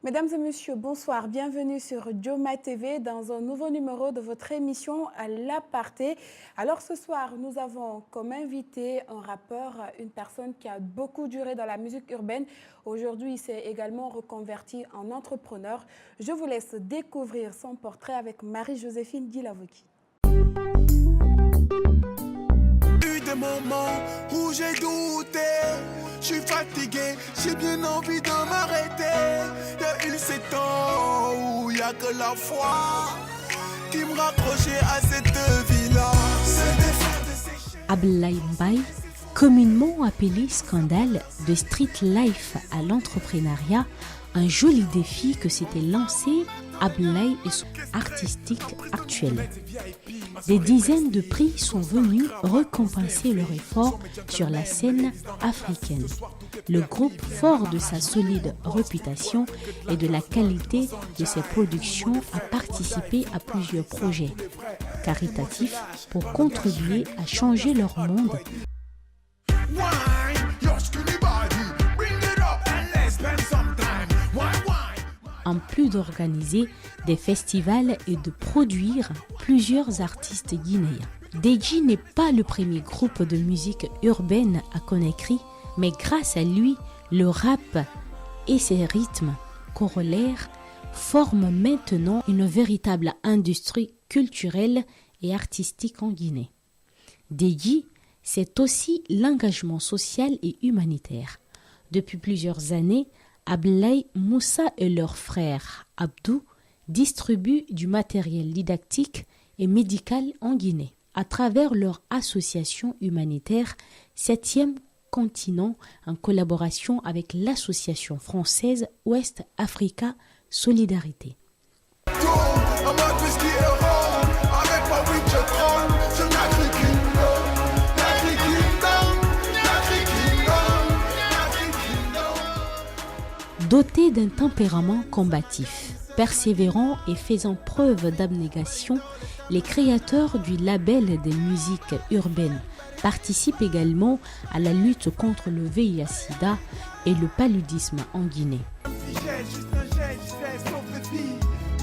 Mesdames et messieurs, bonsoir. Bienvenue sur Joma TV dans un nouveau numéro de votre émission à l'Aparté. Alors ce soir, nous avons comme invité un rappeur, une personne qui a beaucoup duré dans la musique urbaine. Aujourd'hui, il s'est également reconverti en entrepreneur. Je vous laisse découvrir son portrait avec Marie-Joséphine Guilavoki. Eu des moments où j'ai douté, je suis fatigué, j'ai bien envie de m'arrêter. Il y a eu ces temps où il n'y a que la foi qui me raccrochait à cette vie-là. Ablaye Mbaye, communément appelé scandale de street life à l'entrepreneuriat, un joli défi que s'était lancé Ablaye et son artistique actuel. Des dizaines de prix sont venus récompenser leur effort sur la scène africaine. Le groupe, fort de sa solide réputation et de la qualité de ses productions, a participé à plusieurs projets caritatifs pour contribuer à changer leur monde. En plus d'organiser des festivals et de produire plusieurs artistes guinéens. Deji n'est pas le premier groupe de musique urbaine à Conakry, mais grâce à lui, le rap et ses rythmes corollaires forment maintenant une véritable industrie culturelle et artistique en Guinée. Deji, c'est aussi l'engagement social et humanitaire. Depuis plusieurs années, Ablaye, Moussa et leur frère Abdou distribuent du matériel didactique et médical en Guinée à travers leur association humanitaire 7e continent en collaboration avec l'association française Ouest Africa Solidarité. Dotés d'un tempérament combatif, persévérant et faisant preuve d'abnégation, les créateurs du label des musiques urbaines participent également à la lutte contre le VIH-Sida et le paludisme en Guinée.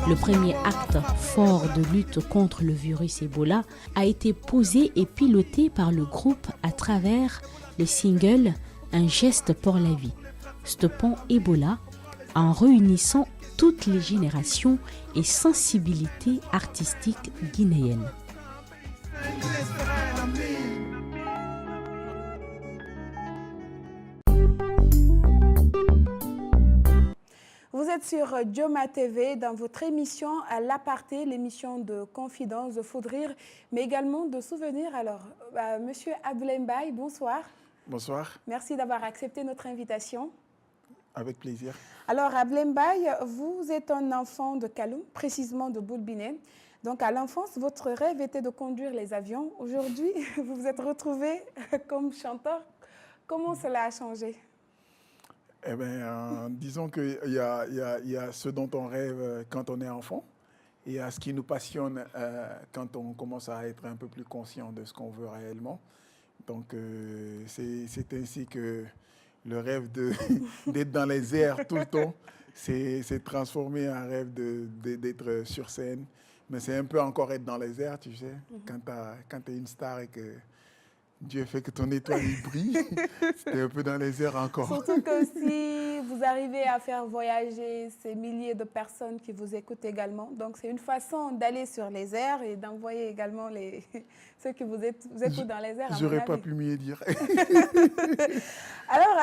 Le premier acte fort de lutte contre le virus Ebola a été posé et piloté par le groupe à travers le single « Un geste pour la vie ». Stoppons Ebola en réunissant toutes les générations et sensibilités artistiques guinéennes. Vous êtes sur Joma TV dans votre émission à l'Aparté, l'émission de confidence, de fou de rire, mais également de souvenirs. Alors, Monsieur Ablaye Mbaye, bonsoir. Bonsoir. Merci d'avoir accepté notre invitation. Avec plaisir. Alors, Ablaye Mbaye, vous êtes un enfant de Kaloum, précisément de Boulbiné. Donc, à l'enfance, votre rêve était de conduire les avions. Aujourd'hui, vous vous êtes retrouvé comme chanteur. Comment cela a changé? Eh bien, disons qu'il y a ce dont on rêve quand on est enfant et il y a ce qui nous passionne quand on commence à être un peu plus conscient de ce qu'on veut réellement. Donc, c'est ainsi que le rêve d'être dans les airs tout le temps, c'est transformé en rêve d'être sur scène. Mais c'est un peu encore être dans les airs, tu sais, quand tu es une star et que Dieu fait que ton étoile brille, c'était un peu dans les airs encore. Surtout que si vous arrivez à faire voyager ces milliers de personnes qui vous écoutent également, donc c'est une façon d'aller sur les airs et d'envoyer également ceux qui vous écoutent dans les airs. J'aurais pas pu mieux dire. Alors,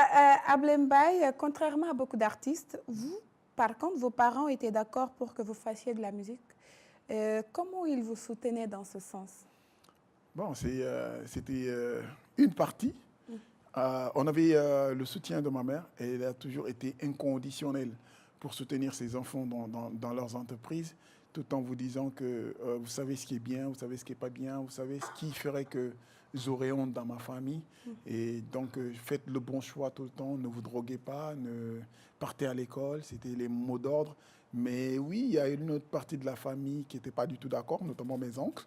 Ablaye Mbaye, contrairement à beaucoup d'artistes, vous, par contre, vos parents étaient d'accord pour que vous fassiez de la musique. Comment ils vous soutenaient dans ce sens? Bon, c'était une partie. On avait le soutien de ma mère et elle a toujours été inconditionnelle pour soutenir ses enfants dans leurs entreprises, tout en vous disant que vous savez ce qui est bien, vous savez ce qui n'est pas bien, vous savez ce qui ferait que j'aurais honte dans ma famille. Et donc, faites le bon choix tout le temps, ne vous droguez pas, ne partez à l'école, c'était les mots d'ordre. Mais oui, il y a une autre partie de la famille qui n'était pas du tout d'accord, notamment mes oncles.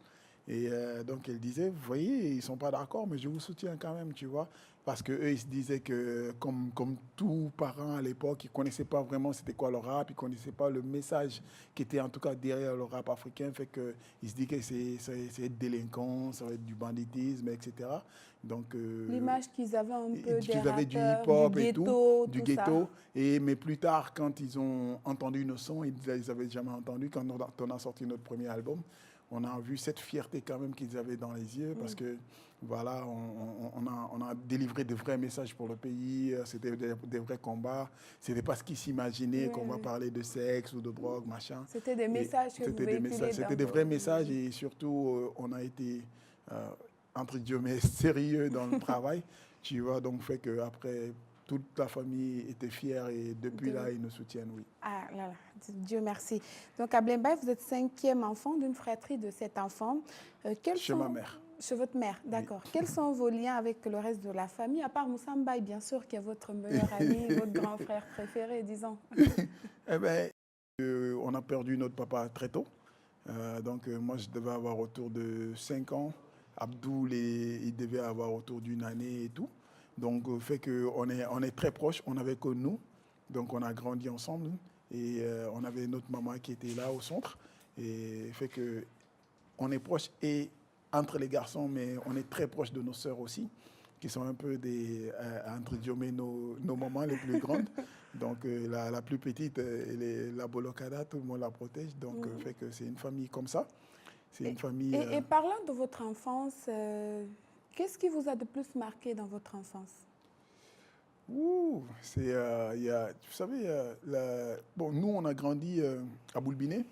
Et donc, elle disait, vous voyez, ils ne sont pas d'accord, mais je vous soutiens quand même, tu vois. Parce qu'eux, ils se disaient que, comme tous parents à l'époque, ils ne connaissaient pas vraiment c'était quoi le rap, ils ne connaissaient pas le message qui était en tout cas derrière le rap africain. Fait qu'ils se disaient que c'est être délinquant, ça va être du banditisme, etc. Donc, L'image qu'ils avaient un peu des qu'ils avaient du rappeurs, du hip-hop et tout, ghetto, du tout ça. ghetto. Mais plus tard, quand ils ont entendu nos sons, ils n'avaient jamais entendu. Quand on a sorti notre premier album, on a vu cette fierté quand même qu'ils avaient dans les yeux parce que voilà, on a délivré de vrais messages pour le pays, c'était des vrais combats, c'était pas ce qu'ils s'imaginaient qu'on va parler de sexe ou de drogue, machin. C'était des messages que vous véhiculez. C'était des vrais messages et surtout on a été entre guillemets sérieux dans le travail, tu vois, donc fait qu'après toute la famille était fière et depuis là, ils nous soutiennent, oui. Ah là là, Dieu merci. Donc, à Blembaye, vous êtes 5e enfant d'une fratrie de 7 enfants. Chez ma mère. Chez votre mère, d'accord. Oui. Quels sont vos liens avec le reste de la famille, à part Moussa Mbaye, bien sûr, qui est votre meilleur ami, votre grand frère préféré, disons. Eh bien, on a perdu notre papa très tôt. Donc, moi, je devais avoir autour de 5 ans. Abdoul, il devait avoir autour d'une année et tout. Donc, fait qu'on est très proches, on n'avait que nous. Donc, on a grandi ensemble. Et on avait notre maman qui était là au centre. Et fait qu'on est proches et entre les garçons, mais on est très proches de nos sœurs aussi, qui sont un peu entre guillemets, nos mamans les plus grandes. Donc, la plus petite, elle est la Bolokada, tout le monde la protège. Donc, fait que c'est une famille comme ça. C'est une famille... Et parlant de votre enfance, qu'est-ce qui vous a de plus marqué dans votre enfance? Ouh, vous savez, bon, nous, on a grandi à Boulbiné.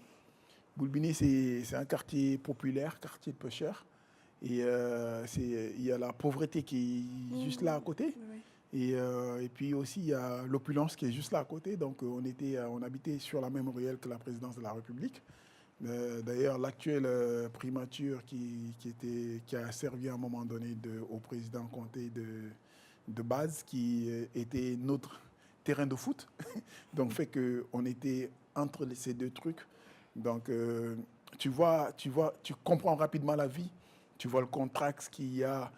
Boulbiné, c'est un quartier populaire, quartier de pêcheurs. Et il y a la pauvreté qui est juste là à côté. Oui. Et puis aussi, il y a l'opulence qui est juste là à côté. Donc, on habitait sur la même ruelle que la présidence de la République. D'ailleurs, l'actuelle primature qui a servi à un moment donné au président Conté de base, qui était notre terrain de foot. Donc, fait qu'on était entre ces deux trucs. Donc, tu comprends rapidement la vie. Tu vois le contraste qu'il y a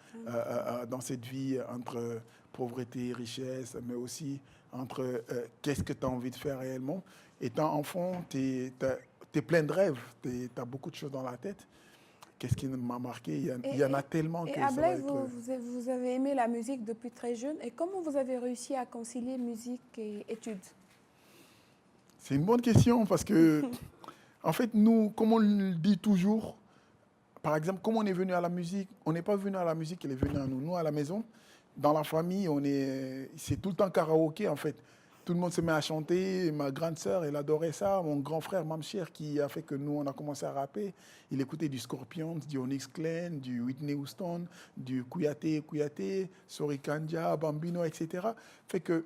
dans cette vie entre pauvreté et richesse, mais aussi entre qu'est-ce que tu as envie de faire réellement. Étant enfant, tu es plein de rêves, tu as beaucoup de choses dans la tête. Qu'est-ce qui m'a marqué? Il y en a tellement que ça va être... vous avez aimé la musique depuis très jeune. Et comment vous avez réussi à concilier musique et études? C'est une bonne question parce que, en fait, nous, comme on le dit toujours, par exemple, comme on est venu à la musique, on n'est pas venu à la musique, elle est venue à nous. Nous, à la maison, dans la famille, c'est tout le temps karaoké, en fait. Tout le monde se met à chanter. Ma grande sœur, elle adorait ça. Mon grand frère, Mamcher, qui a fait que nous, on a commencé à rapper. Il écoutait du Scorpions, du Onyx Clan, du Whitney Houston, du Kouyaté, Sori Kanja, Bambino, etc. Fait que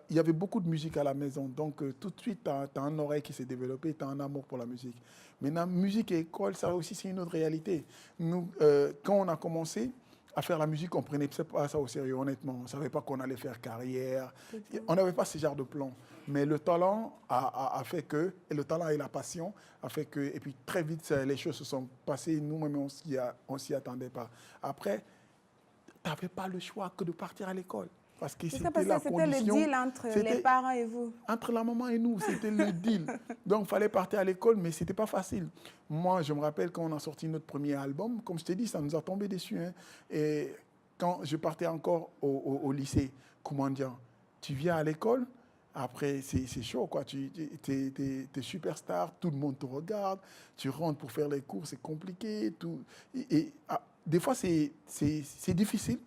il y avait beaucoup de musique à la maison. Donc, tout de suite, tu as un oreille qui s'est développé, tu as un amour pour la musique. Maintenant, musique et école, ça aussi, c'est une autre réalité. Nous, quand on a commencé à faire la musique, on ne prenait pas ça au sérieux, honnêtement. On ne savait pas qu'on allait faire carrière. On n'avait pas ce genre de plan. Mais le talent a fait que, et le talent et la passion a fait que, et puis très vite, les choses se sont passées. Nous-mêmes, on ne s'y attendait pas. Après, tu n'avais pas le choix que de partir à l'école. Parce que c'était la condition. C'était le deal entre les parents et vous. Entre la maman et nous, c'était le deal. Donc, il fallait partir à l'école, mais ce n'était pas facile. Moi, je me rappelle quand on a sorti notre premier album, comme je t'ai dit, ça nous a tombé dessus. Hein. Et quand je partais encore au lycée, comment dire, tu viens à l'école, après, c'est chaud, quoi. Tu es superstar, tout le monde te regarde, tu rentres pour faire les cours, c'est compliqué. Des fois, c'est difficile.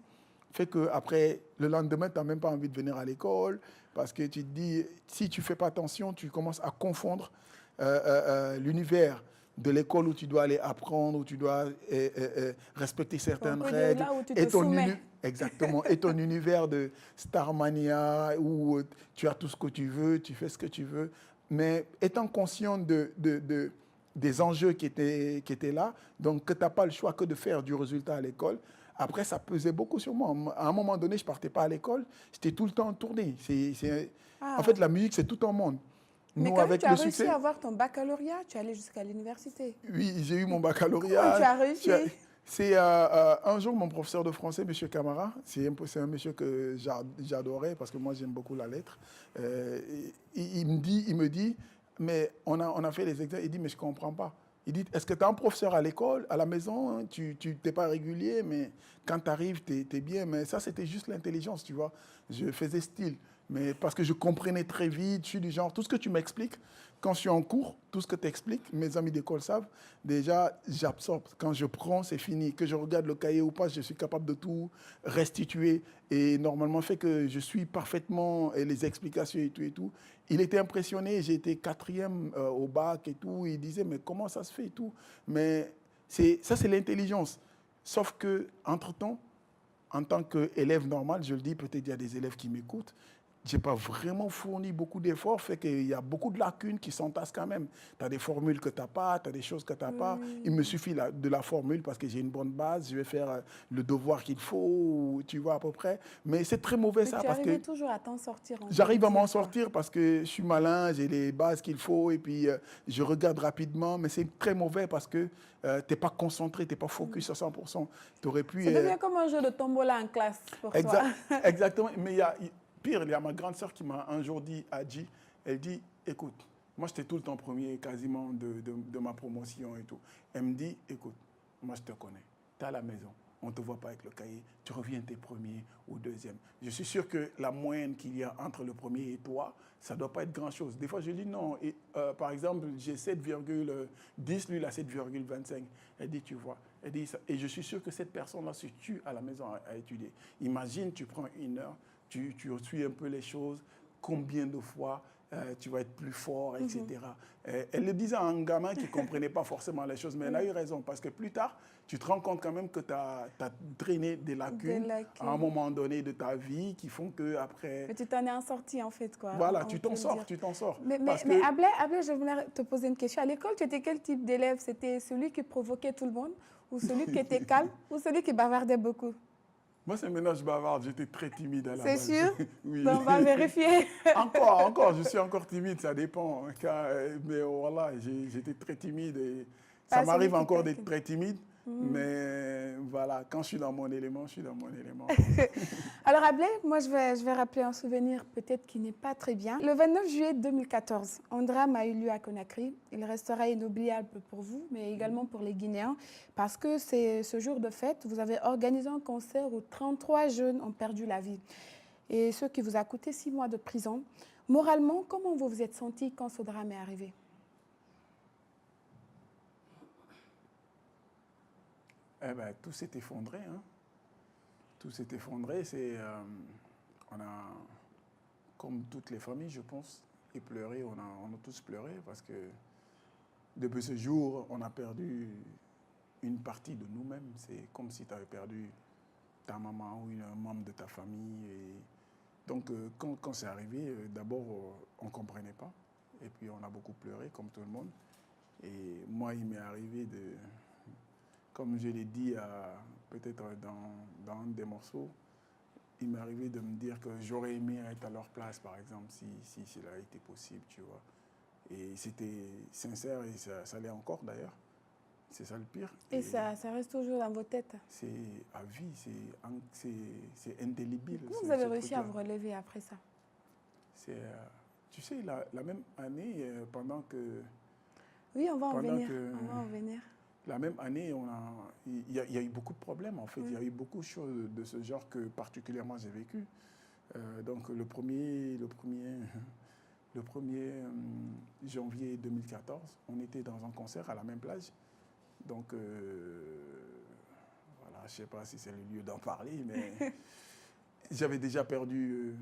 Fait qu'après, le lendemain, tu n'as même pas envie de venir à l'école parce que tu te dis, si tu ne fais pas attention, tu commences à confondre l'univers de l'école où tu dois aller apprendre, où tu dois respecter certaines règles. Là où tu te soumets. Exactement. Et ton univers de Starmania où tu as tout ce que tu veux, tu fais ce que tu veux. Mais étant conscient des enjeux qui étaient là, donc que tu n'as pas le choix que de faire du résultat à l'école. Après, ça pesait beaucoup sur moi. À un moment donné, je ne partais pas à l'école. J'étais tout le temps en tournée. En fait, la musique, c'est tout un monde. Mais Nous, quand même, avec tu as le réussi succès, à avoir ton baccalaureat, tu es allé jusqu'à l'université. oui, j'ai eu mon Comment baccalauréat. tu as réussi? C'est un jour mon professeur de français, M. Camara, c'est un monsieur que j'adorais parce que moi j'aime beaucoup la lettre. Il me dit, mais on a fait les examens. Il dit, mais je ne comprends pas. Il dit, est-ce que tu as un professeur à l'école, à la maison, hein, tu n'es pas régulier, mais quand tu arrives, tu es bien. Mais ça, c'était juste l'intelligence, tu vois. Je faisais style. Mais parce que je comprenais très vite, je suis du genre, tout ce que tu m'expliques, quand je suis en cours, tout ce que tu expliques, mes amis d'école savent, déjà, j'absorbe. Quand je prends, c'est fini. Que je regarde le cahier ou pas, je suis capable de tout restituer. Et normalement, fait que je suis parfaitement et les explications et tout. Il était impressionné, j'ai été 4e au bac et tout. Il disait, mais comment ça se fait et tout. Mais ça, c'est l'intelligence. Sauf que, entre-temps, en tant qu'élève normal, je le dis, peut-être il y a des élèves qui m'écoutent, je n'ai pas vraiment fourni beaucoup d'efforts, fait qu'il y a beaucoup de lacunes qui s'entassent quand même. Tu as des formules que tu n'as pas, tu as des choses que tu n'as pas. Il me suffit de la formule parce que j'ai une bonne base, je vais faire le devoir qu'il faut, tu vois à peu près. Mais c'est très mauvais Mais ça tu parce arrivais que toujours à t'en sortir. j'arrive à m'en sortir parce que je suis malin, j'ai les bases qu'il faut et puis je regarde rapidement, mais c'est très mauvais parce que tu n'es pas concentré, tu n'es pas focus à 100%. Tu aurais pu... Ça devient comme un jeu de tombola en classe pour toi. Exactement, mais pire, il y a ma grande sœur qui m'a un jour dit, elle dit, écoute, moi j'étais tout le temps premier quasiment de ma promotion et tout. Elle me dit, écoute, moi je te connais, tu es à la maison, on ne te voit pas avec le cahier, tu reviens t'es premier ou deuxième. Je suis sûr que la moyenne qu'il y a entre le premier et toi, ça ne doit pas être grand-chose. Des fois je dis non, et, par exemple j'ai 7,10, lui il a 7,25. Elle dit, tu vois, elle dit, et je suis sûr que cette personne-là se tue à la maison à étudier. Imagine, tu prends 1 heure, tu suis un peu les choses, combien de fois tu vas être plus fort, etc. Elle le disait à un gamin qui ne comprenait pas forcément les choses, mais elle a eu raison, parce que plus tard, tu te rends compte quand même que tu as drainer des lacunes à un moment donné de ta vie qui font qu'après... Mais tu t'en es en sorti en fait, quoi. Voilà, tu t'en sors. Mais Ablay, je voulais te poser une question. À l'école, tu étais quel type d'élève? C'était celui qui provoquait tout le monde, ou celui qui était calme, ou celui qui bavardait beaucoup? Moi, c'est maintenant que je bavarde. J'étais très timide à la base. C'est sûr? Oui. Ben, on va vérifier. Encore, je suis encore timide, ça dépend. Mais voilà, j'étais très timide et ça m'arrive encore d'être très timide. Mais voilà, quand je suis dans mon élément, je suis dans mon élément. Alors, Ablay, moi, je vais rappeler un souvenir peut-être qui n'est pas très bien. Le 29 juillet 2014, un drame a eu lieu à Conakry. Il restera inoubliable pour vous, mais également pour les Guinéens, parce que c'est ce jour de fête, vous avez organisé un concert où 33 jeunes ont perdu la vie. Et ce qui vous a coûté 6 mois de prison. Moralement, comment vous vous êtes senti quand ce drame est arrivé? Eh ben, tout s'est effondré. Hein. Tout s'est effondré. On a, comme toutes les familles, je pense, pleuré. On a tous pleuré parce que depuis ce jour, on a perdu une partie de nous-mêmes. C'est comme si tu avais perdu ta maman ou un membre de ta famille. Donc, quand c'est arrivé, d'abord, on ne comprenait pas. Et puis, on a beaucoup pleuré, comme tout le monde. Et moi, il m'est arrivé de... Comme je l'ai dit peut-être dans un des morceaux, il m'est arrivé de me dire que j'aurais aimé être à leur place, par exemple, si cela était possible, tu vois. Et c'était sincère et ça l'est encore d'ailleurs. C'est ça le pire. Et ça reste toujours dans vos têtes? C'est à vie, c'est indélébile. Comment vous avez réussi à vous relever après ça? Tu sais, la même année, pendant que... Oui, on va en venir. La même année, il y a eu beaucoup de problèmes, en fait. Il y a eu beaucoup de choses de ce genre que particulièrement j'ai vécu. Donc, le 1er janvier 2014, on était dans un concert à la même plage. Donc, voilà, je ne sais pas si c'est le lieu d'en parler, mais j'avais déjà perdu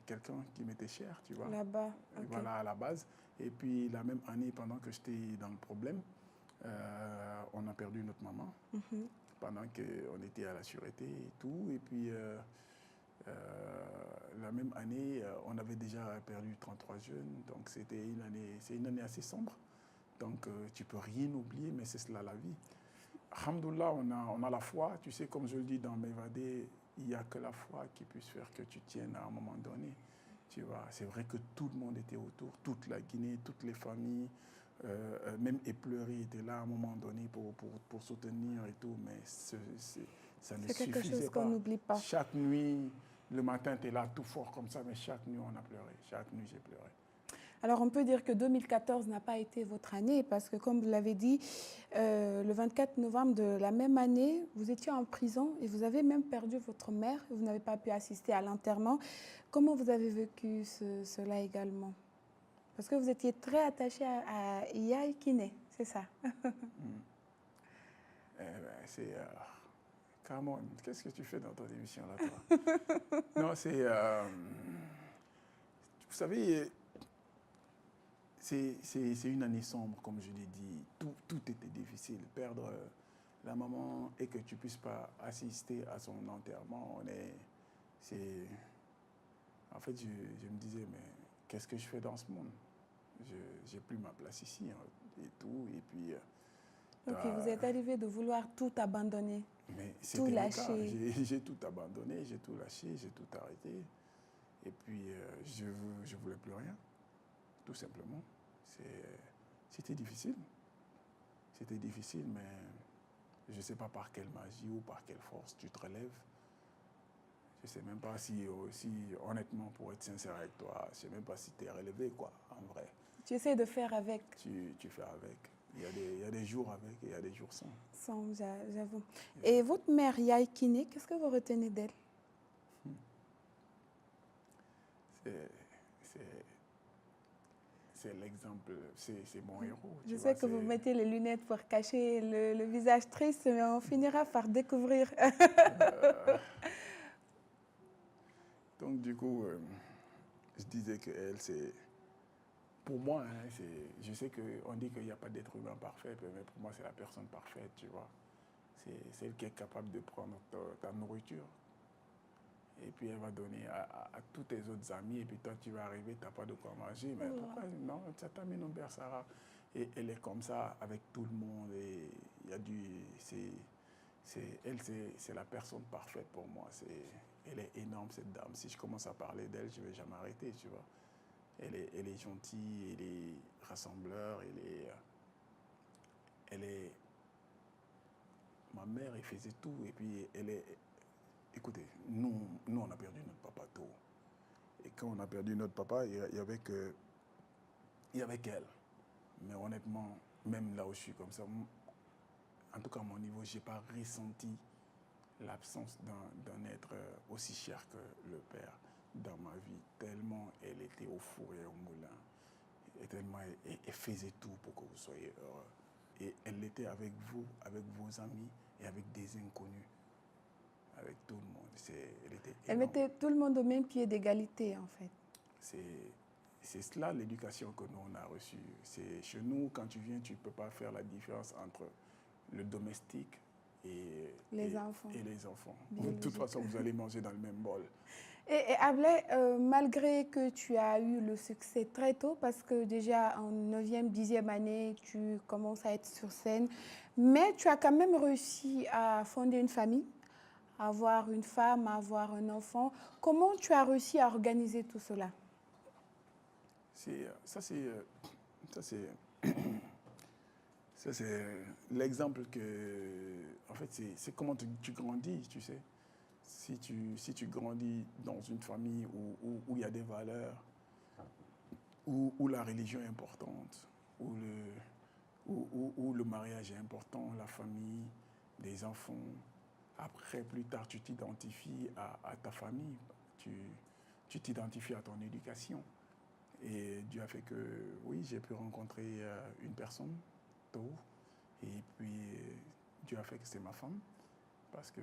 quelqu'un qui m'était cher, tu vois. Là-bas. Okay. Voilà, à la base. Et puis, la même année, pendant que j'étais dans le problème, on a perdu notre maman pendant qu'on était à la sûreté et tout. Et puis, la même année, on avait déjà perdu 33 jeunes. Donc, c'est une année assez sombre. Donc, tu ne peux rien oublier, mais c'est cela la vie. Alhamdoulilah, on a la foi. Tu sais, comme je le dis dans M'évader, il n'y a que la foi qui puisse faire que tu tiennes à un moment donné. Tu vois, c'est vrai que tout le monde était autour, toute la Guinée, toutes les familles, même Épleury était là à un moment donné pour soutenir et tout, mais ça ne C'est quelque suffisait chose qu'on pas. n'oublie pas. Chaque nuit, le matin, tu es là tout fort comme ça, mais chaque nuit, on a pleuré. Chaque nuit, j'ai pleuré. Alors, on peut dire que 2014 n'a pas été votre année parce que, comme vous l'avez dit, le 24 novembre de la même année, vous étiez en prison et vous avez même perdu votre mère. Vous n'avez pas pu assister à l'enterrement. Comment vous avez vécu cela également? Parce que vous étiez très attaché à Yaya Kiné, c'est ça? Eh ben, c'est... Carmen, qu'est-ce que tu fais dans ton émission là, toi? Non, c'est... vous savez, c'est une année sombre, comme je l'ai dit. Tout était difficile. Perdre la maman et que tu ne puisses pas assister à son enterrement, en fait, je me disais, mais qu'est-ce que je fais dans ce monde? Je n'ai plus ma place ici, hein, et tout. Et puis... Donc, vous êtes arrivé de vouloir tout abandonner, mais tout c'était le cas. lâcher. J'ai tout abandonné, j'ai tout lâché, j'ai tout arrêté. Et puis, je ne voulais plus rien, tout simplement. C'était difficile. C'était difficile, mais je ne sais pas par quelle magie ou par quelle force tu te relèves. Je ne sais même pas si, honnêtement, pour être sincère avec toi, je ne sais même pas si tu es relevé, quoi, en vrai. Tu essaies de faire avec. Tu fais avec. Il y a des jours avec et il y a des jours sans. Sans, j'avoue. Et votre mère, Yaya Kiné, qu'est-ce que vous retenez d'elle? C'est l'exemple, c'est mon héros. Je sais que vous mettez les lunettes pour cacher le visage triste, mais on finira par découvrir. Donc, du coup, je disais qu'elle, c'est... Pour moi, hein, je sais qu'on dit qu'il n'y a pas d'être humain parfait, mais pour moi, c'est la personne parfaite, tu vois. C'est celle qui est capable de prendre ta nourriture. Et puis, elle va donner à tous tes autres amis. Et puis, toi, tu vas arriver, tu n'as pas de quoi manger. Mais pourquoi non? Ça t'a mis non, Père Sarah. Et elle est comme ça avec tout le monde. Et il y a elle, c'est la personne parfaite pour moi. Elle est énorme, cette dame. Si je commence à parler d'elle, je ne vais jamais arrêter, tu vois. Elle est gentille, elle est rassembleur, elle est... Ma mère, elle faisait tout. Et puis, elle est... Écoutez, nous, on a perdu notre papa tôt. Et quand on a perdu notre papa, il y avait qu'elle. Mais honnêtement, même là où je suis comme ça, en tout cas à mon niveau, je n'ai pas ressenti l'absence d'un être aussi cher que le père dans ma vie. Tellement elle était au four et au moulin. Et tellement elle faisait tout pour que vous soyez heureux. Et elle était avec vous, avec vos amis et avec des inconnus. Avec tout le monde. Elle mettait tout le monde au même pied d'égalité, en fait. C'est cela l'éducation que nous, on a reçue. Chez nous, quand tu viens, tu ne peux pas faire la différence entre le domestique et les enfants. De toute façon, vous allez manger dans le même bol. Et Ablay, malgré que tu as eu le succès très tôt, parce que déjà en 9e, 10e année, tu commences à être sur scène, mais tu as quand même réussi à fonder une famille, à avoir une femme, à avoir un enfant. Comment tu as réussi à organiser tout cela? Ça, c'est l'exemple que... En fait, c'est comment tu grandis, tu sais. Si tu grandis dans une famille où il y a des valeurs, où la religion est importante, où le mariage est important, la famille, des enfants. Après, plus tard, tu t'identifies à ta famille, tu t'identifies à ton éducation. Et Dieu a fait que, oui, j'ai pu rencontrer une personne tôt. Et puis, Dieu a fait que c'est ma femme. Parce que,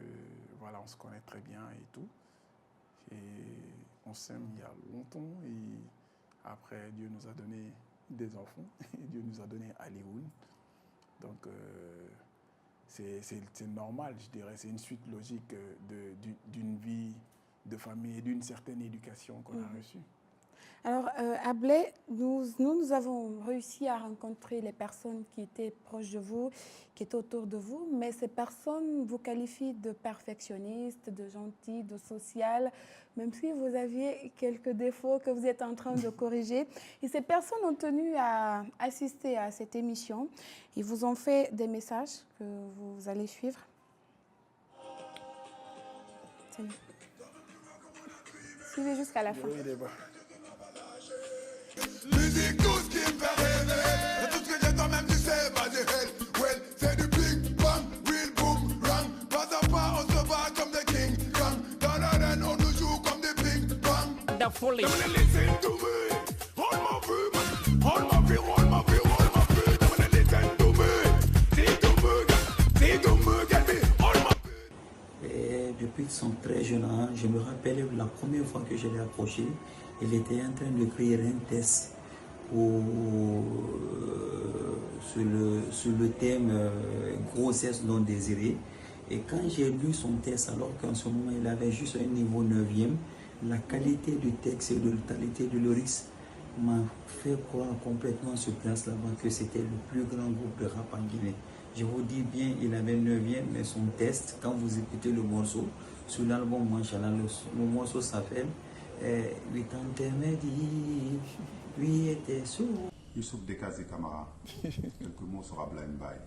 voilà, on se connaît très bien et tout. Et on s'aime il y a longtemps. Et après, Dieu nous a donné des enfants. Et Dieu nous a donné Alioune. Donc, c'est normal, je dirais. C'est une suite logique d'une vie de famille et d'une certaine éducation qu'on a reçue. Alors, Ablay, nous avons réussi à rencontrer les personnes qui étaient proches de vous, qui étaient autour de vous, mais ces personnes vous qualifient de perfectionniste, de gentil, de social, même si vous aviez quelques défauts que vous êtes en train de corriger. Et ces personnes ont tenu à assister à cette émission. Ils vous ont fait des messages que vous allez suivre. Suivez jusqu'à la fin. Musique, tout ce qui me fait rêver. Et tout ce que j'ai toi-même, tu sais, pas de hell. Well, c'est du big bang, real boom, rang. Pas à pas, on se bat comme des King Kong. Dans l'arène, on nous joue comme des big bang. The fully. Listen to me. Hold my feet, man. Hold my feet, hold my feet, hold my feet. I'm gonna listen to me. See to me, get me. Hold my feet. Et depuis qu'ils sont très jeunes, hein, je me rappelle la première fois que je l'ai approché, il était en train d'écrire un test sur le thème grossesse non désirée. Et quand j'ai lu son test, alors qu'en ce moment il avait juste un niveau 9e, la qualité du texte et la qualité de lyrics m'a fait croire complètement sur place là-bas que c'était le plus grand groupe de rap en Guinée. Je vous dis bien, il avait 9e, mais son test, quand vous écoutez le morceau, sur l'album Manchala, le morceau s'appelle 8 intermédiaires, 8 était sourd. Youssouf Dekazi Kamara, quelques mots sur Ablaye Mbaye.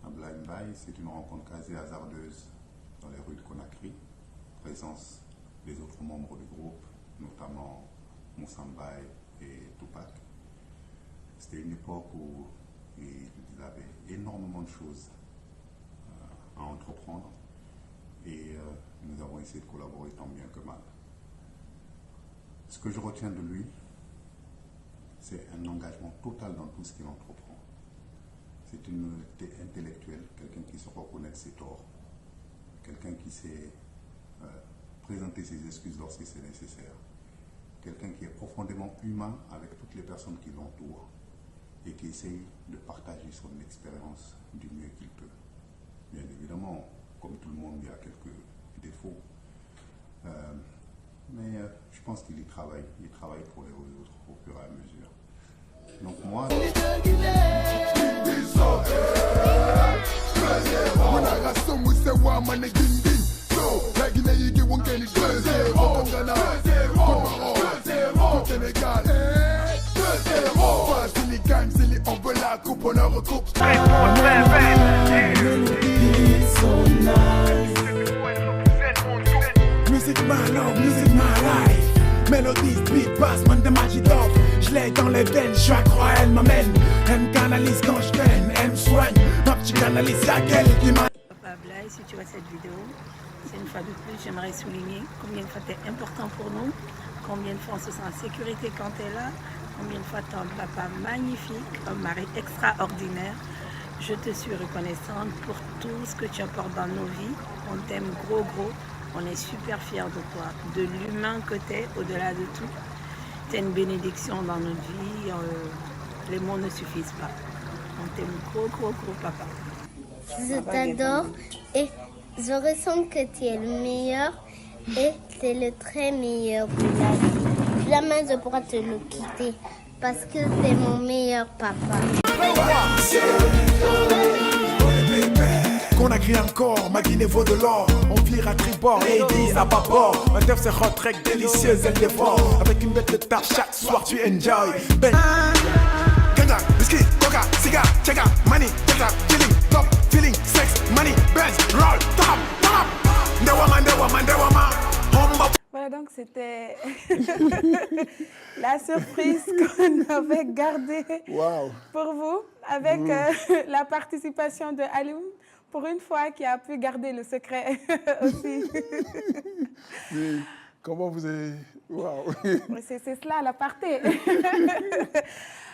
Ablaye Mbaye, c'est une rencontre quasi hasardeuse dans les rues de Conakry, présence des autres membres du groupe, notamment Moussa Mbaye et Tupac. C'était une époque où ils avaient énormément de choses à entreprendre et nous avons essayé de collaborer tant bien que mal. Ce que je retiens de lui, c'est un engagement total dans tout ce qu'il entreprend. C'est une honnêteté intellectuelle, quelqu'un qui se reconnaît de ses torts, quelqu'un qui sait présenter ses excuses lorsque c'est nécessaire, quelqu'un qui est profondément humain avec toutes les personnes qui l'entourent et qui essaye de partager son expérience du mieux qu'il peut. Bien évidemment, comme tout le monde, il y a quelques défauts. Mais je pense qu'il y travaille. Il travaille pour les autres au fur et à mesure. Donc moi... On veut la coupe, on la recoupe. Music my love, music my life. Mélodies, beat, bass, man de magie d'or. Je l'ai dans les veines, je crois elle m'amène. Elle me canalise quand je peine, elle me soigne. Ma petite canalise, y'a qu'elle qui m'a... Papa Ablay, si tu vois cette vidéo, c'est une fois de plus, j'aimerais souligner combien de fois tu es important pour nous, combien de fois on se sent en sécurité quand tu es là, combien de fois tu es un papa magnifique, un mari extraordinaire. Je te suis reconnaissante pour tout ce que tu apportes dans nos vies. On t'aime gros. On est super fiers de toi, de l'humain que tu es, au-delà de tout. Tu es une bénédiction dans notre vie. Les mots ne suffisent pas. On t'aime gros, papa. Je t'adore et je ressens que tu es le meilleur et tu es le très meilleur de la vie. Jamais je pourrai te le quitter parce que c'est mon meilleur papa. Qu'on a crié encore, ma Guinée vaut de l'or. On vire à tribord, ladies à bâbord. Un teuf c'est hot track délicieuse, elle dévore. Avec une bête de tarte chaque soir tu enjoy. Ben, ganja, biscuit, coca, cigare, check-up, money, check-up, chilling, top, feeling, sex, money, Benz, roll, top. Voilà, donc c'était la surprise qu'on avait gardée pour vous, avec la participation de Alioum, pour une fois qui a pu garder le secret aussi. Oui. Comment vous avez... Waouh. C'est cela, l'aparté.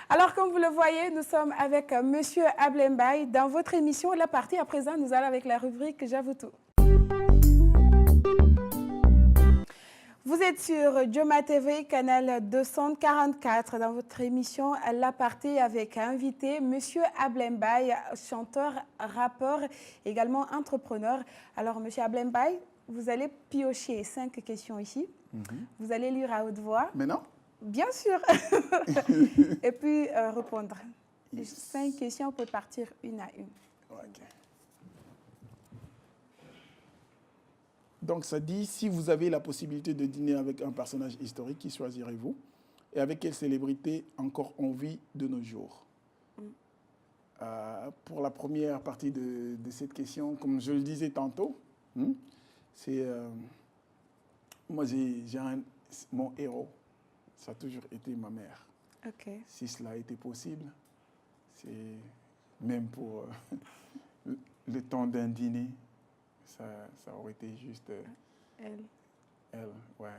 Alors, comme vous le voyez, nous sommes avec Monsieur Ablay Mbaye dans votre émission La Partie. À présent, nous allons avec la rubrique J'avoue tout. Vous êtes sur Joma TV, canal 244, dans votre émission La Partie avec invité Monsieur Ablay Mbaye, chanteur, rappeur, également entrepreneur. Alors, Monsieur Ablay Mbaye, vous allez piocher 5 questions ici. Vous allez lire à haute voix. Maintenant? Bien sûr. Et puis répondre. 5 questions, on peut partir une à une. Ok. Donc, ça dit, si vous avez la possibilité de dîner avec un personnage historique, qui choisirez-vous? Et avec quelle célébrité encore en vie de nos jours? Pour la première partie de cette question, comme je le disais tantôt, c'est... moi, mon héros, ça a toujours été ma mère. Ok. Si cela a été possible, c'est même pour le temps d'un dîner, ça aurait été juste Elle. ouais,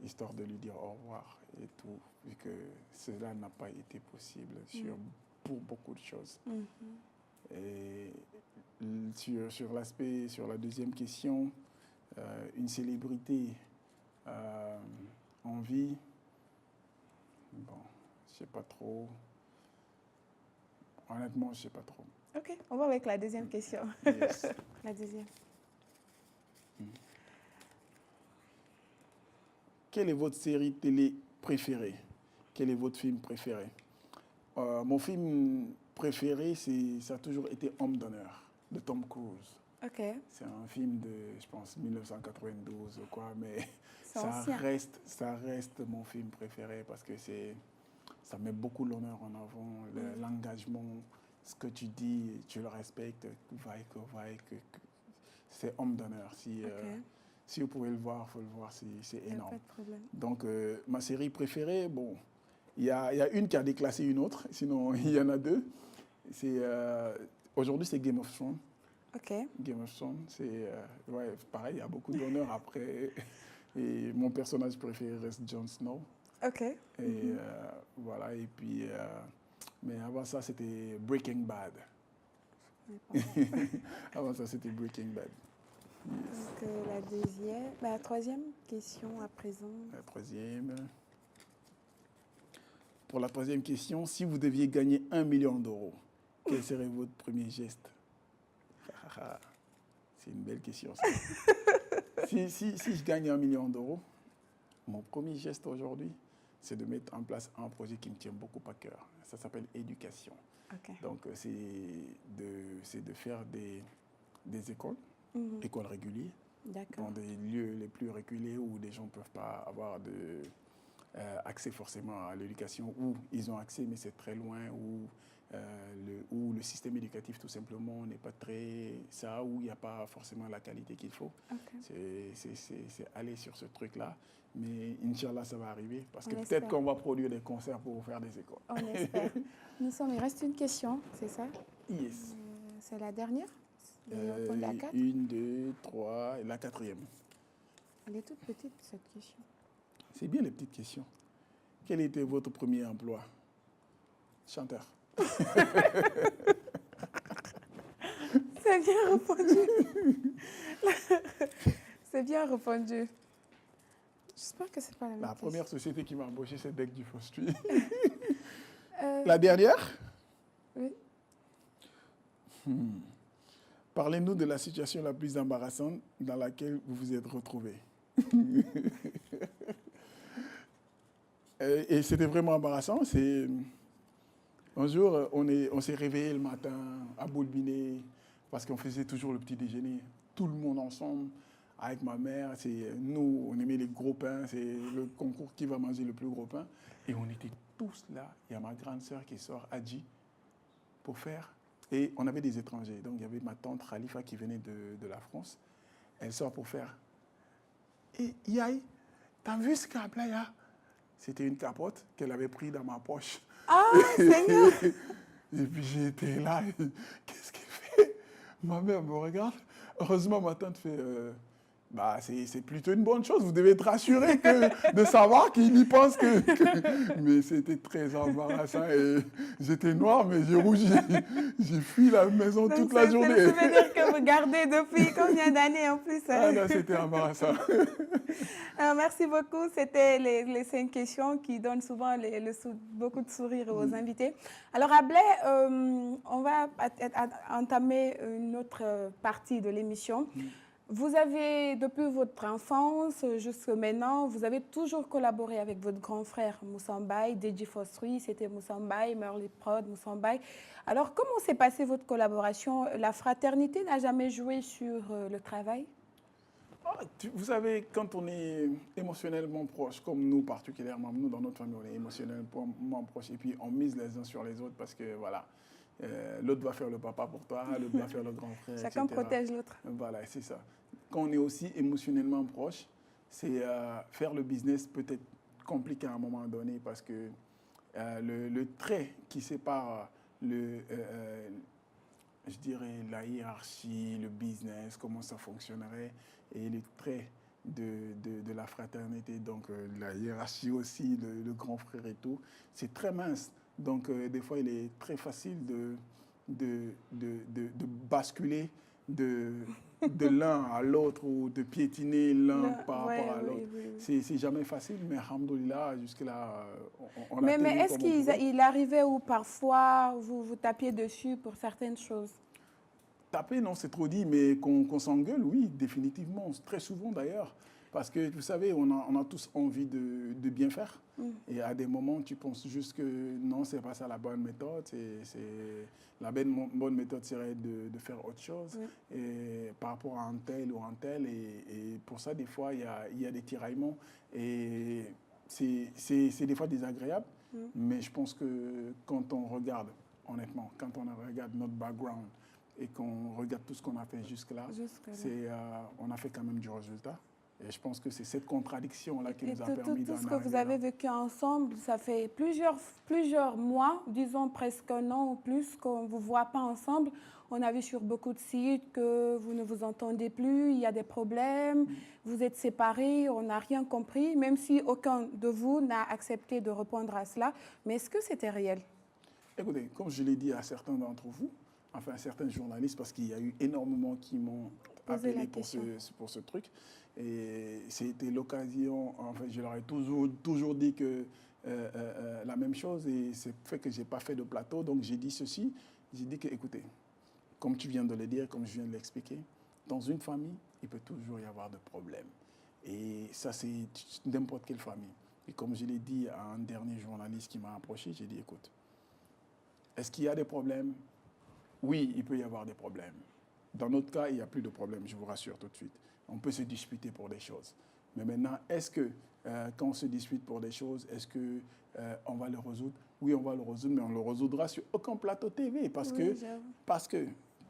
histoire de lui dire au revoir et tout, vu que cela n'a pas été possible pour beaucoup de choses. Et sur l'aspect, sur la deuxième question, une célébrité en vie, bon, je ne sais pas trop. Honnêtement, je ne sais pas trop. Ok, on va avec la deuxième question. Yes. La deuxième. Quelle est votre série télé préférée? Quel est votre film préféré? Mon film préféré, ça a toujours été Homme d'honneur, de Tom Cruise. Ok. C'est un film de, je pense, 1992 ou quoi, mais ça reste mon film préféré parce que ça met beaucoup l'honneur en avant, l'engagement, ce que tu dis, tu le respectes, c'est Homme d'honneur. Si vous pouvez le voir, il faut le voir, c'est énorme. Pas de problème. Donc, ma série préférée, bon, il y a une qui a déclassé une autre, sinon il y en a deux. Aujourd'hui, c'est Game of Thrones. Ok. Game of Thrones, c'est pareil, il y a beaucoup d'honneur après. Et mon personnage préféré reste Jon Snow. Ok. Et voilà, et puis, mais avant ça, c'était Breaking Bad. Avant ça, c'était Breaking Bad. Yes. Donc, la troisième question à présent. La troisième. Pour la troisième question, si vous deviez gagner 1 million d'euros, quel serait votre premier geste? C'est une belle question, ça. si je gagne 1 million d'euros, mon premier geste aujourd'hui, c'est de mettre en place un projet qui me tient beaucoup à cœur. Ça s'appelle éducation. Okay. Donc, c'est de faire des écoles, écoles régulières, dans des lieux les plus reculés où des gens ne peuvent pas avoir accès forcément à l'éducation, où ils ont accès, mais c'est très loin, où le système éducatif, tout simplement, n'est pas très... ça, où il n'y a pas forcément la qualité qu'il faut. Okay. C'est aller sur ce truc-là. Mais Inch'Allah, ça va arriver. Parce que peut-être qu'on va produire des concerts pour faire des écoles. On espère. Il reste une question, c'est ça? Yes. C'est la dernière? La 4? 1, 2, 3, et la 4e. Elle est toute petite, cette question. C'est bien les petites questions. Quel était votre premier emploi? Chanteur. C'est bien répondu. C'est bien répondu. J'espère que c'est pas la même. La première société qui m'a embauché, c'est Deck du Faustuit. La dernière? Oui. Parlez-nous de la situation la plus embarrassante dans laquelle vous vous êtes retrouvés. Et c'était vraiment embarrassant. Un jour, on s'est réveillé le matin à Boulbiné parce qu'on faisait toujours le petit déjeuner. Tout le monde ensemble, avec ma mère. Nous, on aimait les gros pains. C'est le concours qui va manger le plus gros pain. Et on était tous là. Il y a ma grande sœur qui sort, Adji, pour faire. Et on avait des étrangers. Donc, il y avait ma tante Khalifa qui venait de la France. Elle sort pour faire. Et Yaï, t'as vu ce câble-là, ya? C'était une capote qu'elle avait pris dans ma poche. Ah, Seigneur! Et puis j'étais là. Qu'est-ce qu'elle fait? Ma mère me regarde. Heureusement, ma tante fait... c'est plutôt une bonne chose. Vous devez être rassuré de savoir qu'il y pense que... Mais c'était très embarrassant. Et j'étais noir, mais j'ai rougi. J'ai fui la maison toute la journée. C'est le souvenir que vous gardez depuis combien d'années en plus? Ah non, c'était embarrassant. Alors, merci beaucoup. C'était les 5 questions qui donnent souvent beaucoup de sourires aux invités. Alors, Ablay, on va entamer une autre partie de l'émission. Vous avez, depuis votre enfance jusqu'à maintenant, vous avez toujours collaboré avec votre grand frère Moussa Mbaye, DJ Fosri, c'était Moussa Mbaye, Merly Prod, Moussa Mbaye. Alors, comment s'est passée votre collaboration? La fraternité n'a jamais joué sur le travail? Vous savez, quand on est émotionnellement proche, comme nous particulièrement, nous dans notre famille, on est émotionnellement proche et puis on mise les uns sur les autres parce que voilà, l'autre va faire le papa pour toi, l'autre va faire le grand frère, Chacun etc. protège l'autre. Voilà, c'est ça. Quand on est aussi émotionnellement proche, c'est faire le business peut-être compliqué à un moment donné parce que le trait qui sépare je dirais, la hiérarchie, le business, comment ça fonctionnerait, et les traits de la fraternité, donc la hiérarchie aussi, le grand frère et tout, c'est très mince. Donc, des fois, il est très facile de basculer de l'un à l'autre ou de piétiner l'un par rapport à l'autre. Oui. C'est jamais facile, mais alhamdoulilah, jusque-là, on a Mais est-ce qu'il arrivait où parfois vous tapiez dessus pour certaines choses? Taper, non, c'est trop dit, mais qu'on s'engueule, oui, définitivement, très souvent d'ailleurs. Parce que, vous savez, on a tous envie de bien faire. Et à des moments, tu penses juste que non, c'est pas ça la bonne méthode. La bonne méthode serait de faire autre chose et par rapport à un tel ou un tel. Et pour ça, des fois, il y a des tiraillements. Et c'est des fois désagréable. Mais je pense que quand on regarde, honnêtement, quand on regarde notre background et qu'on regarde tout ce qu'on a fait jusque-là, on a fait quand même du résultat. Et je pense que c'est cette contradiction-là qui nous a permis d'en arriver. Tout ce que vous avez vécu ensemble, ça fait plusieurs mois, disons presque un an ou plus, qu'on ne vous voit pas ensemble. On a vu sur beaucoup de sites que vous ne vous entendez plus, il y a des problèmes, vous êtes séparés, on n'a rien compris, même si aucun de vous n'a accepté de répondre à cela. Mais est-ce que c'était réel? Écoutez, comme je l'ai dit à certains d'entre vous, enfin à certains journalistes, parce qu'il y a eu énormément qui m'ont appelé pour ce truc. Et c'était l'occasion, en fait, je leur ai toujours dit que la même chose et c'est fait que je n'ai pas fait de plateau. Donc j'ai dit ceci, j'ai dit que, écoutez, comme tu viens de le dire, comme je viens de l'expliquer, dans une famille, il peut toujours y avoir de problèmes. Et ça, c'est n'importe quelle famille. Et comme je l'ai dit à un dernier journaliste qui m'a approché, j'ai dit, écoute, est-ce qu'il y a des problèmes? Oui, il peut y avoir des problèmes. Dans notre cas, il n'y a plus de problème, je vous rassure tout de suite. On peut se disputer pour des choses. Mais maintenant, est-ce que quand on se dispute pour des choses, est-ce qu'on va le résoudre? Oui, on va le résoudre, mais on le résoudra sur aucun plateau TV. Parce que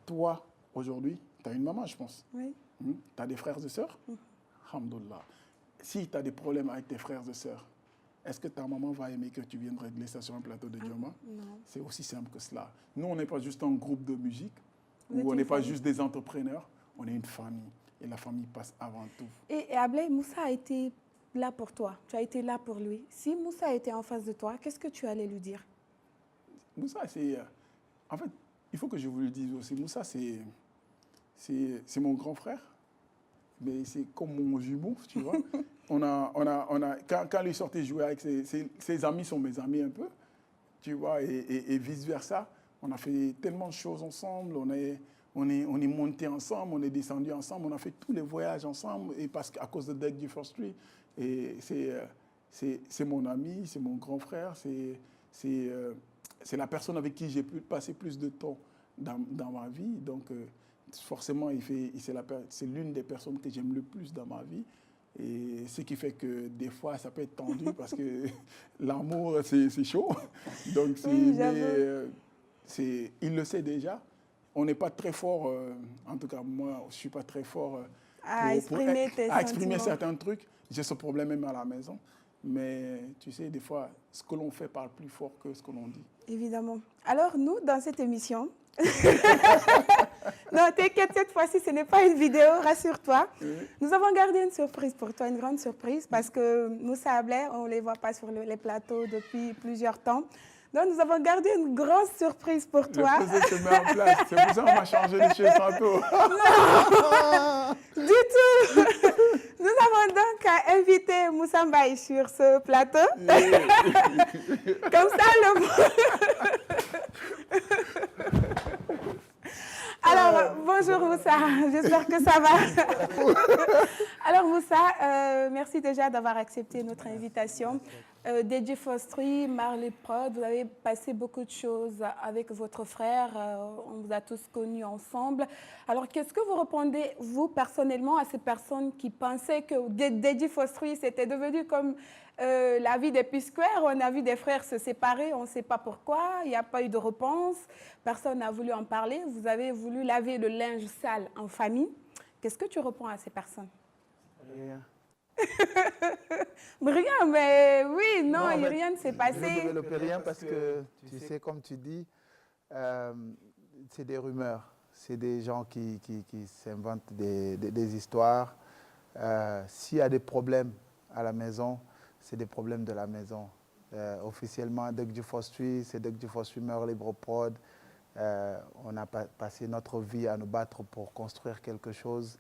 toi, aujourd'hui, tu as une maman, je pense. Oui. Tu as des frères et sœurs? Alhamdoulilah. Si tu as des problèmes avec tes frères et sœurs, est-ce que ta maman va aimer que tu viennes régler ça sur un plateau de Joma? Non. C'est aussi simple que cela. Nous, on n'est pas juste un groupe de musique, ou on n'est pas juste des entrepreneurs, on est une famille. Et la famille passe avant tout. Et Ablaye, Moussa a été là pour toi. Tu as été là pour lui. Si Moussa était en face de toi, qu'est-ce que tu allais lui dire? Moussa, c'est... en fait, il faut que je vous le dise aussi. Moussa, c'est mon grand frère. Mais c'est comme mon jumeau, tu vois. Quand lui sortait jouer avec ses amis, sont mes amis un peu. Tu vois, et vice-versa. On a fait tellement de choses ensemble. On est monté ensemble, on est descendu ensemble, on a fait tous les voyages ensemble, et parce qu'à cause de DJ Fosri, et c'est mon ami, c'est mon grand frère, c'est la personne avec qui j'ai pu passer plus de temps dans ma vie. Donc, forcément, c'est l'une des personnes que j'aime le plus dans ma vie. Et ce qui fait que des fois, ça peut être tendu parce que l'amour, c'est chaud. Donc, il le sait déjà. On n'est pas très fort, en tout cas moi, je ne suis pas très fort à exprimer certains trucs. J'ai ce problème même à la maison. Mais tu sais, des fois, ce que l'on fait parle plus fort que ce que l'on dit. Évidemment. Alors nous, dans cette émission, non, t'inquiète, cette fois-ci, ce n'est pas une vidéo, rassure-toi. Oui. Nous avons gardé une surprise pour toi, une grande surprise, parce que Moussa Ablaye, on ne les voit pas sur les plateaux depuis plusieurs temps. Donc, nous avons gardé une grosse surprise pour toi. Le projet se met en place. C'est pour ça qu'on m'a changé de chez tantôt. Non, du tout. Nous avons donc invité Moussa Mbaye sur ce plateau. Comme ça, Alors, bonjour Moussa, j'espère que ça va. Alors Moussa, merci déjà d'avoir accepté notre invitation. DJ Fostri, Marley Prod, vous avez passé beaucoup de choses avec votre frère, on vous a tous connus ensemble. Alors, qu'est-ce que vous répondez, vous, personnellement, à ces personnes qui pensaient que DJ Fostri, c'était devenu comme la vie des P-Square, on a vu des frères se séparer, on ne sait pas pourquoi, il n'y a pas eu de réponse, personne n'a voulu en parler, vous avez voulu laver le linge sale en famille. Qu'est-ce que tu réponds à ces personnes? Rien. Rien, mais oui, non, rien ne s'est Je passé. ne développe rien parce que, tu sais, comme tu dis, c'est des rumeurs. C'est des gens qui s'inventent des histoires. S'il y a des problèmes à la maison, c'est des problèmes de la maison. Officiellement, Doug du Fostri, c'est Doug du Fostri Marley Prod. On a passé notre vie à nous battre pour construire quelque chose.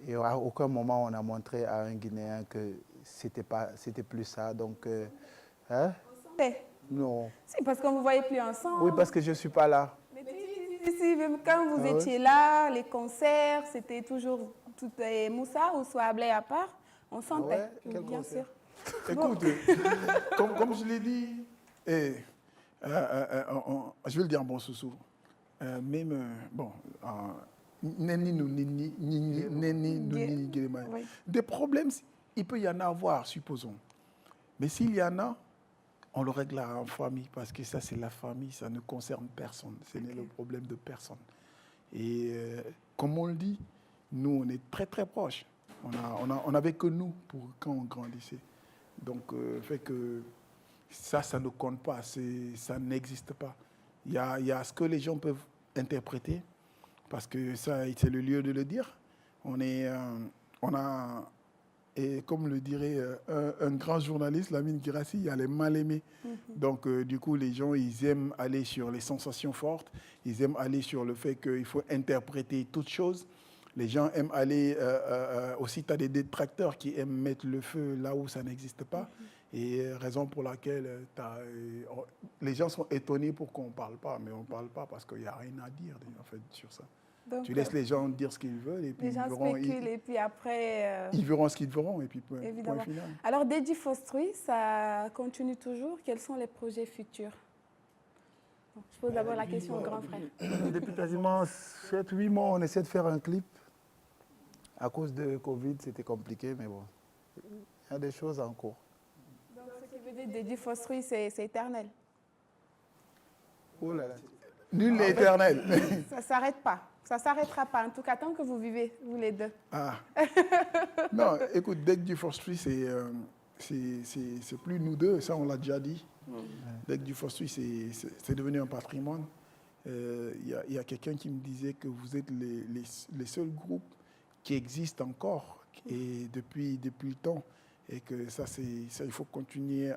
Et à aucun moment on a montré à un Guinéen que c'était plus ça. Donc, hein? Non. C'est parce qu'on ne vous voyait plus ensemble. Oui, parce que je ne suis pas là. Mais si, même quand vous étiez là, les concerts, c'était toujours tout Moussa ou soit Ablay à part, on sentait, bien sûr. Écoute, comme je l'ai dit, je vais le dire en bon sous-sous, même, bon, des problèmes, il peut y en avoir, supposons. Mais s'il y en a, on le réglera en famille, parce que ça, c'est la famille, ça ne concerne personne. Ce n'est le problème de personne. Et comme on le dit, nous, on est très, très proches. On n'avait que nous quand on grandissait. Donc, fait que ça ne compte pas, ça n'existe pas. Il y a ce que les gens peuvent interpréter, parce que ça, c'est le lieu de le dire. On a, et comme le dirait un grand journaliste, Lamine Girassi, il y a les mal-aimés. Donc, du coup, les gens, ils aiment aller sur les sensations fortes, ils aiment aller sur le fait qu'il faut interpréter toutes choses. Les gens aiment aller, aussi, tu as des détracteurs qui aiment mettre le feu là où ça n'existe pas. Et raison pour laquelle les gens sont étonnés pourquoi on ne parle pas, mais on ne parle pas parce qu'il n'y a rien à dire en fait, sur ça. Donc, tu laisses les gens dire ce qu'ils veulent et puis les gens spéculent et puis après... ils verront ce qu'ils verront et puis point final. Alors, DJ Fostri, ça continue toujours. Quels sont les projets futurs? Donc, je pose d'abord la question au grand frère. Depuis quasiment 7-8 mois, on essaie de faire un clip. À cause de Covid, c'était compliqué, mais bon, il y a des choses en cours. Donc, ce qui veut dire DJ Fostri, c'est éternel? Oh là là. Nul n'est éternel. Ça ne s'arrête pas. Ça ne s'arrêtera pas, en tout cas, tant que vous vivez, vous les deux. Ah. Non, écoute, DJ Fostri, c'est plus nous deux, ça on l'a déjà dit. DJ Fostri, c'est devenu un patrimoine. Il y a quelqu'un qui me disait que vous êtes les seuls groupes qui existent encore et depuis le temps. Et que ça, il faut continuer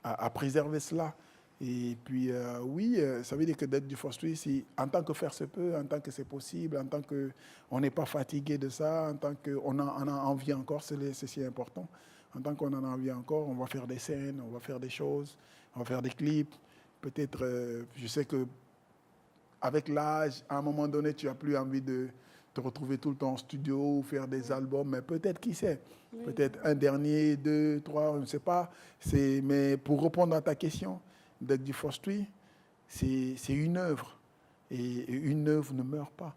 à préserver cela. Et puis, oui, ça veut dire que d'être du Fostri, en tant que faire se peut, en tant que c'est possible, en tant qu'on n'est pas fatigué de ça, en tant qu'on a envie encore, c'est si important. En tant qu'on en a envie encore, on va faire des scènes, on va faire des choses, on va faire des clips. Peut-être, je sais qu'avec l'âge, à un moment donné, tu n'as plus envie de te retrouver tout le temps en studio ou faire des albums, mais peut-être, qui sait, peut-être un dernier, 2, 3, je ne sais pas. Mais pour répondre à ta question, DJ Fostri, c'est une œuvre. Et une œuvre ne meurt pas.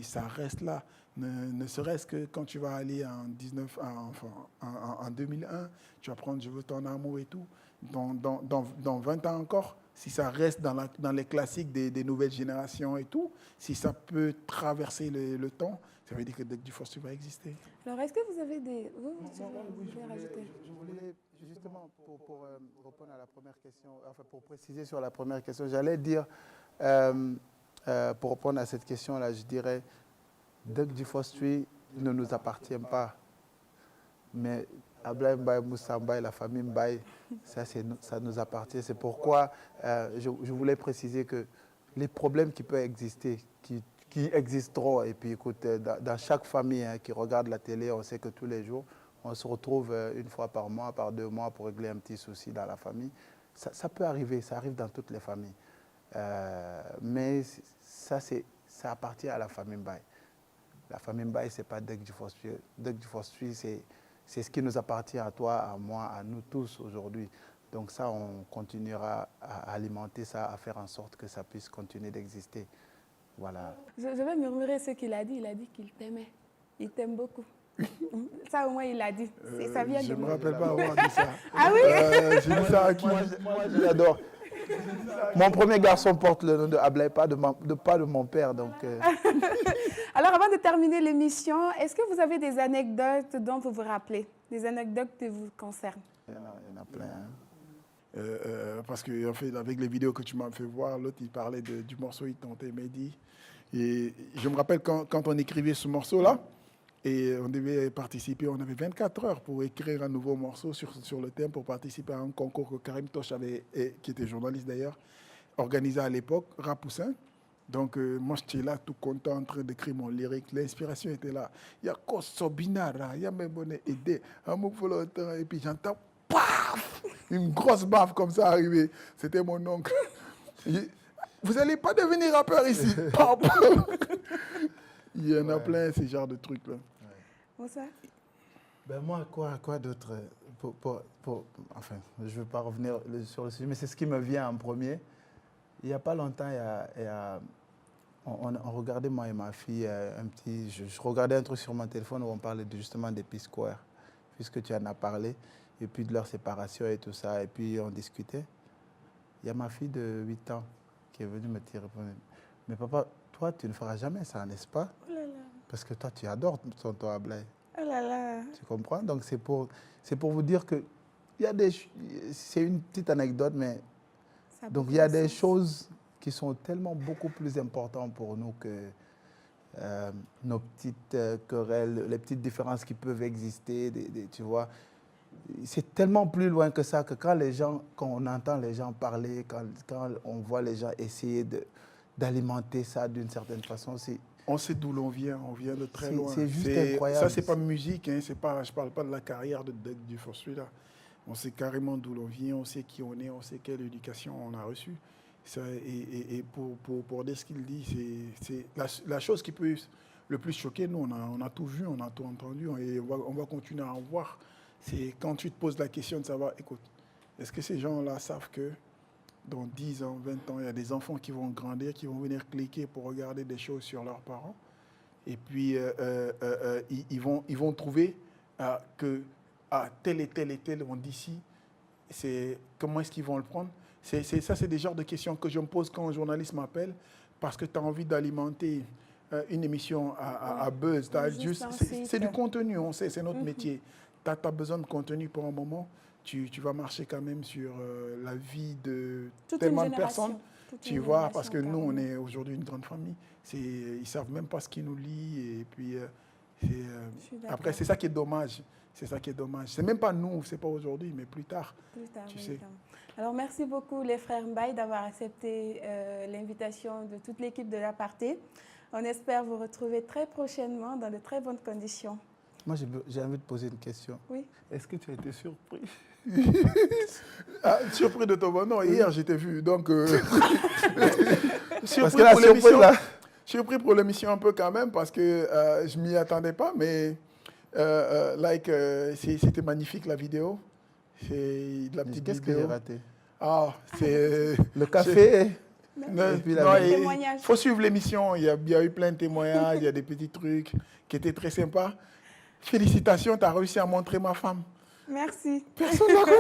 Ça reste là. Ne serait-ce que quand tu vas aller en 2001, tu vas prendre Je veux ton amour et tout. Dans 20 ans encore, si ça reste dans les classiques des nouvelles générations et tout, si ça peut traverser le temps, ça veut dire que DJ Fostri va exister. Alors, est-ce que vous avez des... Je voulais justement, pour répondre à la première question, enfin pour préciser sur la première question, j'allais dire, pour répondre à cette question-là, je dirais, DJ Fostri ne nous appartient pas. Mais Ablaye Mbaye, Moussa Mbaye, la famille Mbaye, ça nous appartient. C'est pourquoi je voulais préciser que les problèmes qui peuvent exister, qui existeront, et puis écoute, dans chaque famille qui regarde la télé, on sait que tous les jours, on se retrouve une fois par mois, par 2 mois pour régler un petit souci dans la famille. Ça peut arriver, ça arrive dans toutes les familles. Mais ça appartient à la famille Mbaye. La famille Mbaye, ce n'est pas Deg Dufossuy. Deg Dufossuy, c'est ce qui nous appartient à toi, à moi, à nous tous aujourd'hui. Donc ça, on continuera à alimenter ça, à faire en sorte que ça puisse continuer d'exister. Voilà. Je vais murmurer ce qu'il a dit. Il a dit qu'il t'aimait. Il t'aime beaucoup. Ça, au moins, il l'a dit. Ça vient je de ne me moi. rappelle pas avoir dit ça. Ah oui? J'ai dit ça à qui? Moi, je l'adore. Mon premier garçon porte le nom de Ablaye, pas de mon père. Donc, Alors, avant de terminer l'émission, est-ce que vous avez des anecdotes dont vous vous rappelez? Des anecdotes qui vous concernent? il y en a plein. Hein. Parce que en fait, avec les vidéos que tu m'as fait voir, l'autre il parlait du morceau Il tentait Mehdi. Et je me rappelle quand on écrivait ce morceau-là, et on devait participer, on avait 24 heures pour écrire un nouveau morceau sur le thème, pour participer à un concours que Karim Tosh avait, qui était journaliste d'ailleurs, organisé à l'époque, Rapoussin. Donc moi j'étais là tout content en train d'écrire mon lyrique, l'inspiration était là. Il y a Kosobinara, il y a mes bonnets aidés, et puis j'entends paf, une grosse baffe comme ça arriver. C'était mon oncle. Vous n'allez pas devenir rappeur ici. Il y en a plein, ces genres de trucs-là. Où ça? Ben moi, quoi d'autre? Enfin, je ne veux pas revenir sur le sujet, mais c'est ce qui me vient en premier. Il n'y a pas longtemps, on regardait, moi et ma fille, je regardais un truc sur mon téléphone où on parlait justement des P-Square, puisque tu en as parlé, et puis de leur séparation et tout ça, et puis on discutait. Il y a ma fille de 8 ans qui est venue me dire, mais papa, toi, tu ne feras jamais ça, n'est-ce pas? Oh là là. Parce que toi, tu adores tonton Ablaye. Oh là là. Tu comprends? Donc, c'est pour vous dire que c'est une petite anecdote, mais donc il y a des choses qui sont tellement beaucoup plus importantes pour nous que nos petites querelles, les petites différences qui peuvent exister, tu vois. C'est tellement plus loin que ça, que quand on entend les gens parler, quand on voit les gens essayer d'alimenter ça d'une certaine façon, on sait d'où l'on vient de très loin. C'est juste incroyable. Ça, c'est pas musique, hein, je ne parle pas de la carrière de Deg Dufossuy là. On sait carrément d'où l'on vient, on sait qui on est, on sait quelle éducation on a reçue. Ça, et pour dire ce qu'il dit, c'est la chose qui peut le plus choquer. Nous, on a tout vu, on a tout entendu, et on va continuer à en voir. C'est quand tu te poses la question de savoir, écoute, est-ce que ces gens-là savent que dans 10 ans, 20 ans, il y a des enfants qui vont grandir, qui vont venir cliquer pour regarder des choses sur leurs parents, et puis ils vont trouver que tel et tel et tel on dit ici, comment est-ce qu'ils vont le prendre? Ça, c'est des genres de questions que je me pose quand un journaliste m'appelle, parce que tu as envie d'alimenter une émission à buzz. C'est du contenu, on sait, c'est notre métier. Tu as besoin de contenu pour un moment, tu vas marcher quand même sur la vie de tellement de personnes. Tu vois, parce que nous, on est aujourd'hui une grande famille. Ils ne savent même pas ce qui nous lie. Et puis, après, c'est ça qui est dommage. C'est ça qui est dommage. C'est même pas nous, c'est pas aujourd'hui, mais plus tard. Tu sais. Alors, merci beaucoup les frères Mbaye d'avoir accepté l'invitation de toute l'équipe de l'Aparté. On espère vous retrouver très prochainement dans de très bonnes conditions. Moi, j'ai envie de poser une question. Oui. Est-ce que tu as été surpris? Surpris de ton bon nom. Hier, j'étais vu. Donc, parce que la surprise, là... Surpris pour l'émission un peu quand même, parce que je ne m'y attendais pas, mais c'était magnifique la vidéo. C'est de la petite Qu'est-ce que j'ai raté? Ah, c'est... Le café. Il faut suivre l'émission. Il y a eu plein de témoignages, il y a des petits trucs qui étaient très sympas. Félicitations, tu as réussi à montrer ma femme. Merci. Personne n'a connu.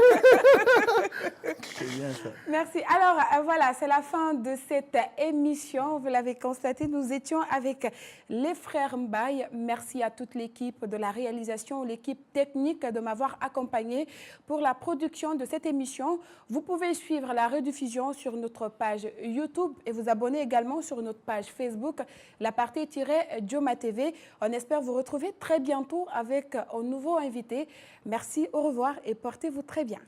C'est bien ça. Merci. Alors, voilà, c'est la fin de cette émission. Vous l'avez constaté, nous étions avec les frères Mbaye. Merci à toute l'équipe de la réalisation, l'équipe technique de m'avoir accompagné pour la production de cette émission. Vous pouvez suivre la rediffusion sur notre page YouTube et vous abonner également sur notre page Facebook, l'Aparté-Joma TV. On espère vous retrouver très bientôt avec un nouveau invité. Merci, au revoir et portez-vous très bien.